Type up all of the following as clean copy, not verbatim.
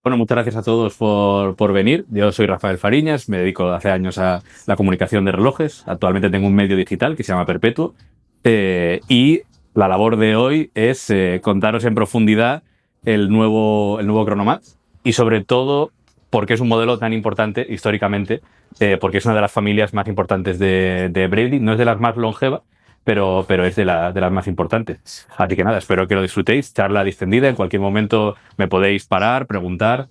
Bueno, muchas gracias a todos por venir. Yo soy Rafael Fariñas, me dedico hace años a la comunicación de relojes. Actualmente tengo un medio digital que se llama Perpetuo. Y la labor de hoy es contaros en profundidad el nuevo Chronomat y sobre todo por qué es un modelo tan importante históricamente, porque es una de las familias más importantes de Breitling. No es de las más longevas, pero es de las más importantes. Así que nada, espero que lo disfrutéis. Charla distendida, en cualquier momento me podéis parar, preguntar,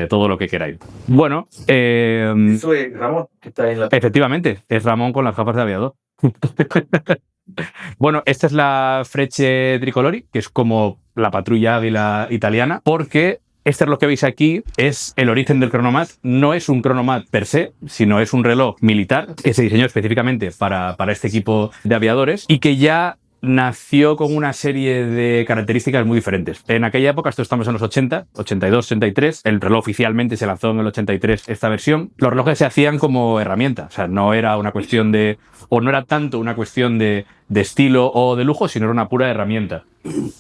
todo lo que queráis. Bueno, Soy Ramón, que está en la... efectivamente, es Ramón con las gafas de aviador. Bueno, esta es la Frecce Tricolori, que es como la patrulla águila italiana, porque este reloj que veis aquí es el origen del Chronomat. No es un Chronomat per se, sino es un reloj militar que se diseñó específicamente para este equipo de aviadores y que ya nació con una serie de características muy diferentes. En aquella época, esto estamos en los 80, 82, 83, el reloj oficialmente se lanzó en el 83 esta versión. Los relojes se hacían como herramienta, o sea, no era una cuestión de, o no era tanto una cuestión de estilo o de lujo, sino era una pura herramienta.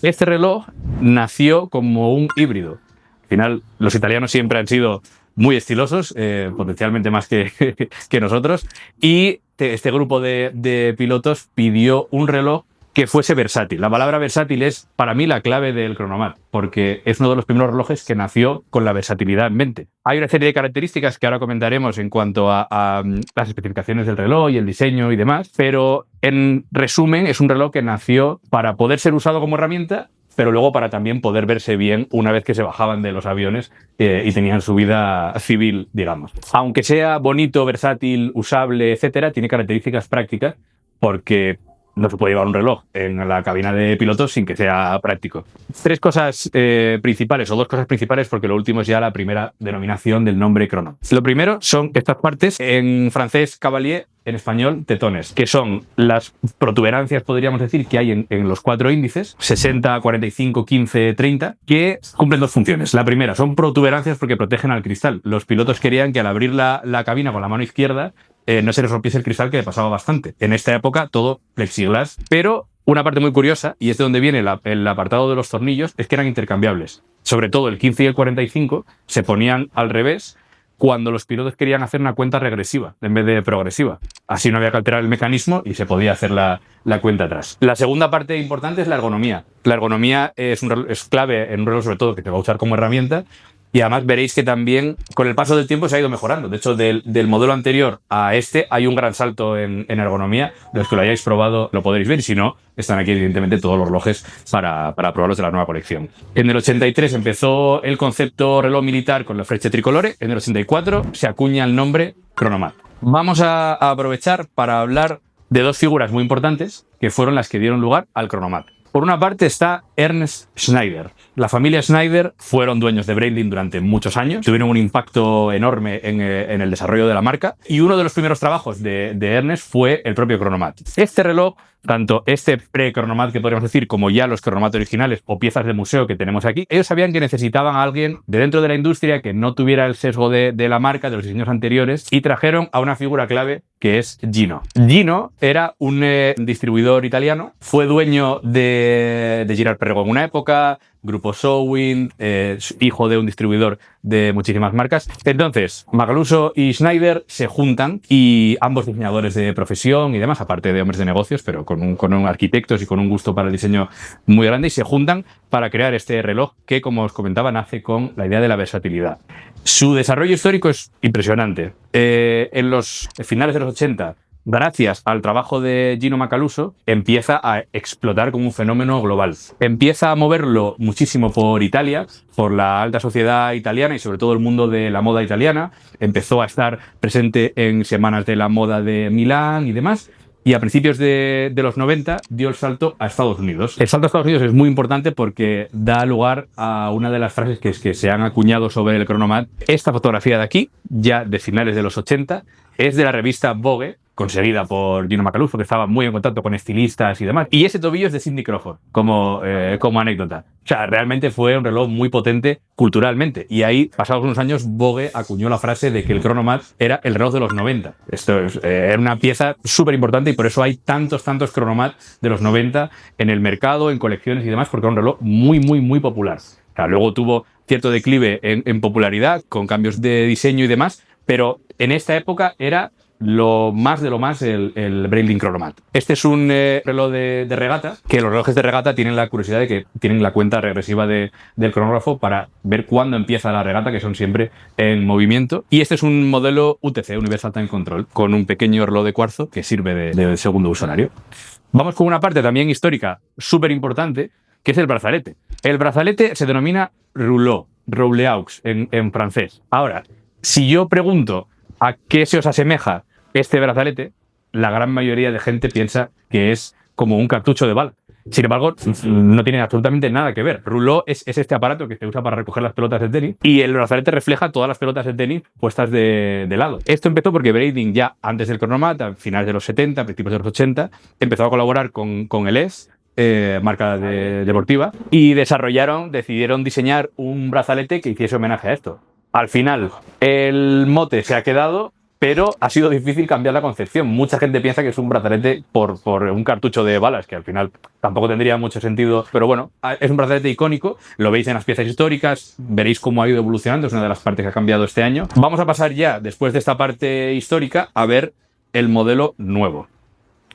Este reloj nació como un híbrido. Al final, los italianos siempre han sido muy estilosos, potencialmente más que nosotros, y este grupo de pilotos pidió un reloj que fuese versátil. La palabra versátil es, para mí, la clave del Chronomat, porque es uno de los primeros relojes que nació con la versatilidad en mente. Hay una serie de características que ahora comentaremos en cuanto a las especificaciones del reloj y el diseño y demás, pero en resumen es un reloj que nació para poder ser usado como herramienta, pero luego para también poder verse bien una vez que se bajaban de los aviones y tenían su vida civil, digamos. Aunque sea bonito, versátil, usable, etcétera, tiene características prácticas porque no se puede llevar un reloj en la cabina de pilotos sin que sea práctico. Tres cosas principales, o dos cosas principales, porque lo último es ya la primera denominación del nombre Chrono. Lo primero son estas partes, en francés cavalier, en español tetones, que son las protuberancias, podríamos decir, que hay en los cuatro índices, 60, 45, 15, 30, que cumplen dos funciones. La primera, son protuberancias porque protegen al cristal. Los pilotos querían que al abrir la cabina con la mano izquierda, no se les rompiese el cristal, que le pasaba bastante. En esta época, todo plexiglas, pero una parte muy curiosa, y es de donde viene el apartado de los tornillos, es que eran intercambiables. Sobre todo el 15 y el 45 se ponían al revés cuando los pilotos querían hacer una cuenta regresiva en vez de progresiva. Así no había que alterar el mecanismo y se podía hacer la cuenta atrás. La segunda parte importante es la ergonomía. La ergonomía es clave en un reloj, sobre todo, que te va a usar como herramienta. Y además veréis que también con el paso del tiempo se ha ido mejorando. De hecho, del modelo anterior a este hay un gran salto en ergonomía. De los que lo hayáis probado lo podréis ver. Y si no, están aquí evidentemente todos los relojes para probarlos de la nueva colección. En el 83 empezó el concepto reloj militar con la Frecce Tricolore. En el 84 se acuña el nombre Chronomat. Vamos a aprovechar para hablar de dos figuras muy importantes que fueron las que dieron lugar al Chronomat. Por una parte está Ernst Schneider. La familia Schneider fueron dueños de Breitling durante muchos años, tuvieron un impacto enorme en el desarrollo de la marca, y uno de los primeros trabajos de Ernst fue el propio Chronomat. Este reloj, tanto este pre-Chronomat que podríamos decir, como ya los Chronomat originales o piezas de museo que tenemos aquí, ellos sabían que necesitaban a alguien de dentro de la industria que no tuviera el sesgo de la marca, de los diseños anteriores, y trajeron a una figura clave que es Gino. Gino era un distribuidor italiano, fue dueño de Girard Perregaux en una época, Grupo Showin, hijo de un distribuidor de muchísimas marcas. Entonces, Macaluso y Schneider se juntan, y ambos diseñadores de profesión y demás, aparte de hombres de negocios, pero con un arquitectos y con un gusto para el diseño muy grande, y se juntan para crear este reloj que, como os comentaba, nace con la idea de la versatilidad. Su desarrollo histórico es impresionante. En los finales de los 80, gracias al trabajo de Gino Macaluso, empieza a explotar como un fenómeno global. Empieza a moverlo muchísimo por Italia, por la alta sociedad italiana y sobre todo el mundo de la moda italiana. Empezó a estar presente en semanas de la moda de Milán y demás. Y a principios de los 90 dio el salto a Estados Unidos. El salto a Estados Unidos es muy importante porque da lugar a una de las frases que se han acuñado sobre el Chronomat. Esta fotografía de aquí, ya de finales de los 80, es de la revista Vogue, conseguida por Gino Macaluso, que estaba muy en contacto con estilistas y demás. Y ese tobillo es de Cindy Crawford, como anécdota. O sea, realmente fue un reloj muy potente culturalmente. Y ahí, pasados unos años, Vogue acuñó la frase de que el Chronomat era el reloj de los 90. Esto era una pieza súper importante, y por eso hay tantos Chronomat de los 90 en el mercado, en colecciones y demás, porque era un reloj muy, muy, muy popular. O sea, luego tuvo cierto declive en popularidad, con cambios de diseño y demás, pero en esta época era lo más de lo más el Breitling Chronomat. Este es un reloj de regata, que los relojes de regata tienen la curiosidad de que tienen la cuenta regresiva del cronógrafo para ver cuándo empieza la regata, que son siempre en movimiento. Y este es un modelo UTC, Universal Time Control, con un pequeño reloj de cuarzo que sirve de segundo usuario. Vamos con una parte también histórica súper importante, que es el brazalete. El brazalete se denomina rouleau, rouleaux en francés. Ahora, si yo pregunto ¿a qué se os asemeja este brazalete? La gran mayoría de gente piensa que es como un cartucho de bala. Sin embargo, no tiene absolutamente nada que ver. Rouleau es este aparato que se usa para recoger las pelotas de tenis y el brazalete refleja todas las pelotas de tenis puestas de lado. Esto empezó porque Breitling ya antes del Chronomat, a finales de los 70, principios de los 80, empezó a colaborar con el ES, marca deportiva, y decidieron diseñar un brazalete que hiciese homenaje a esto. Al final, el mote se ha quedado, pero ha sido difícil cambiar la concepción. Mucha gente piensa que es un brazalete por un cartucho de balas, que al final tampoco tendría mucho sentido. Pero bueno, es un brazalete icónico, lo veis en las piezas históricas, veréis cómo ha ido evolucionando, es una de las partes que ha cambiado este año. Vamos a pasar ya, después de esta parte histórica, a ver el modelo nuevo.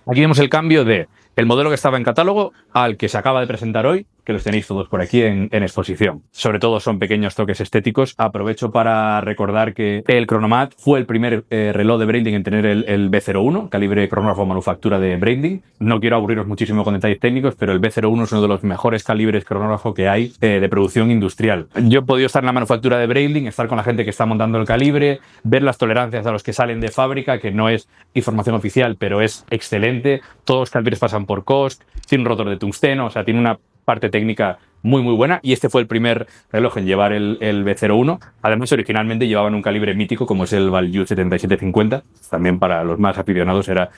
Aquí vemos el cambio de el modelo que estaba en catálogo al que se acaba de presentar hoy, que los tenéis todos por aquí en exposición. Sobre todo son pequeños toques estéticos. Aprovecho para recordar que el Chronomat fue el primer reloj de Breitling en tener el B01, calibre cronógrafo manufactura de Breitling. No quiero aburriros muchísimo con detalles técnicos, pero el B01 es uno de los mejores calibres cronógrafo que hay de producción industrial. Yo he podido estar en la manufactura de Breitling, estar con la gente que está montando el calibre, ver las tolerancias a los que salen de fábrica, que no es información oficial, pero es excelente. Todos los calibres pasan por COSC, tiene un rotor de tungsteno, o sea, tiene una parte técnica muy buena, y este fue el primer reloj en llevar el B01. Además, originalmente llevaban un calibre mítico como es el Valjoux 7750, también para los más aficionados era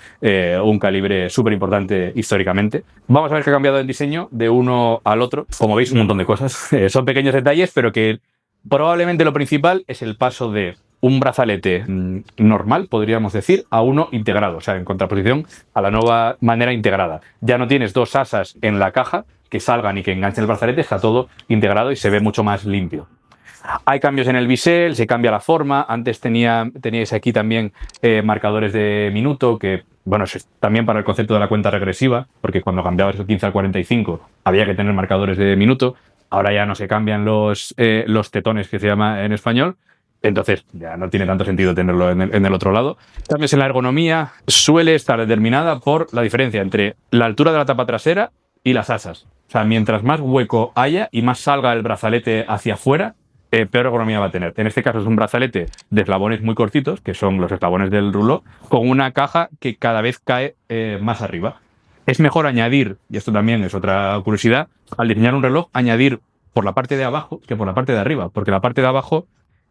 un calibre súper importante históricamente. Vamos a ver qué ha cambiado el diseño de uno al otro. Como veis, un montón de cosas. Son pequeños detalles, pero que probablemente lo principal es el paso de un brazalete normal, podríamos decir, a uno integrado, o sea, en contraposición a la nueva manera integrada. Ya no tienes dos asas en la caja que salgan y que enganchen el brazalete, está todo integrado y se ve mucho más limpio. Hay cambios en el bisel, se cambia la forma. Antes teníais aquí también marcadores de minuto, que bueno, es también para el concepto de la cuenta regresiva, porque cuando cambiabas el 15 al 45 había que tener marcadores de minuto. Ahora ya no se cambian los tetones, que se llama en español. Entonces ya no tiene tanto sentido tenerlo en el otro lado. Cambios en la ergonomía suele estar determinada por la diferencia entre la altura de la tapa trasera y las asas. O sea, mientras más hueco haya y más salga el brazalete hacia afuera, peor ergonomía va a tener. En este caso es un brazalete de eslabones muy cortitos, que son los eslabones del rouleau, con una caja que cada vez cae más arriba. Es mejor añadir, y esto también es otra curiosidad, al diseñar un reloj, añadir por la parte de abajo que por la parte de arriba, porque la parte de abajo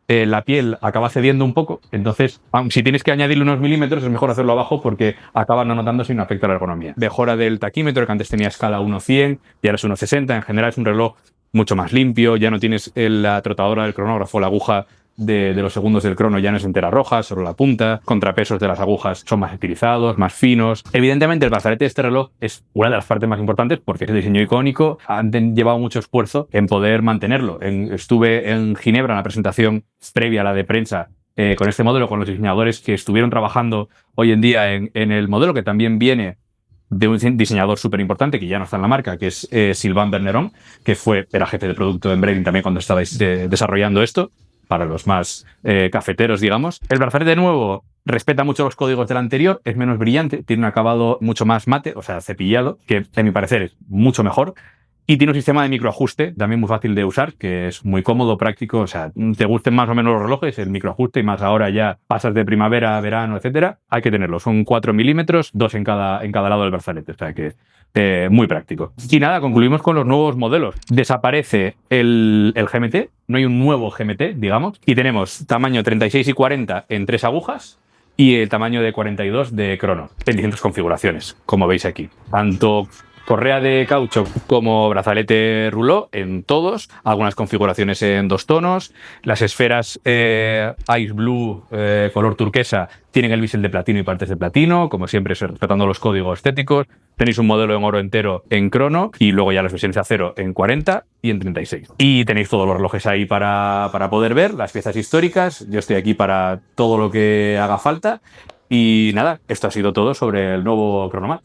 la piel acaba cediendo un poco, entonces si tienes que añadirle unos milímetros es mejor hacerlo abajo porque acaba no notándose y no afecta la ergonomía. Mejora del taquímetro, que antes tenía escala 1:100 y ahora es 1:60. En general es un reloj mucho más limpio, ya no tienes la trotadora del cronógrafo, la aguja de los segundos del crono ya no es entera roja, solo la punta. Contrapesos de las agujas son más estilizados, más finos. Evidentemente el brazalete de este reloj es una de las partes más importantes porque es el diseño icónico. Han llevado mucho esfuerzo en poder mantenerlo. Estuve en Ginebra en la presentación previa a la de prensa con este modelo, con los diseñadores que estuvieron trabajando hoy en día en el modelo, que también viene de un diseñador súper importante que ya no está en la marca, que es Sylvain Berneron, que era jefe de producto en Breitling también cuando estabais desarrollando esto, para los más cafeteros, digamos. El brazalete nuevo respeta mucho los códigos del anterior, es menos brillante, tiene un acabado mucho más mate, o sea, cepillado, que a mi parecer es mucho mejor. Y tiene un sistema de microajuste, también muy fácil de usar, que es muy cómodo, práctico. O sea, te gusten más o menos los relojes, el microajuste, y más ahora ya pasas de primavera a verano, etcétera, hay que tenerlo. Son 4 milímetros, 2 en cada lado del brazalete, o sea que muy práctico. Y nada, concluimos con los nuevos modelos. Desaparece el GMT, no hay un nuevo GMT, digamos, y tenemos tamaño 36 y 40 en 3 agujas, y el tamaño de 42 de crono, en distintas configuraciones, como veis aquí. Tanto correa de caucho como brazalete rouleau en todos, algunas configuraciones en 2 tonos, las esferas Ice Blue color turquesa tienen el bisel de platino y partes de platino, como siempre respetando los códigos estéticos. Tenéis un modelo en oro entero en crono y luego ya las versiones de acero en 40 y en 36. Y tenéis todos los relojes ahí para poder ver, las piezas históricas. Yo estoy aquí para todo lo que haga falta. Y nada, esto ha sido todo sobre el nuevo Chronomat.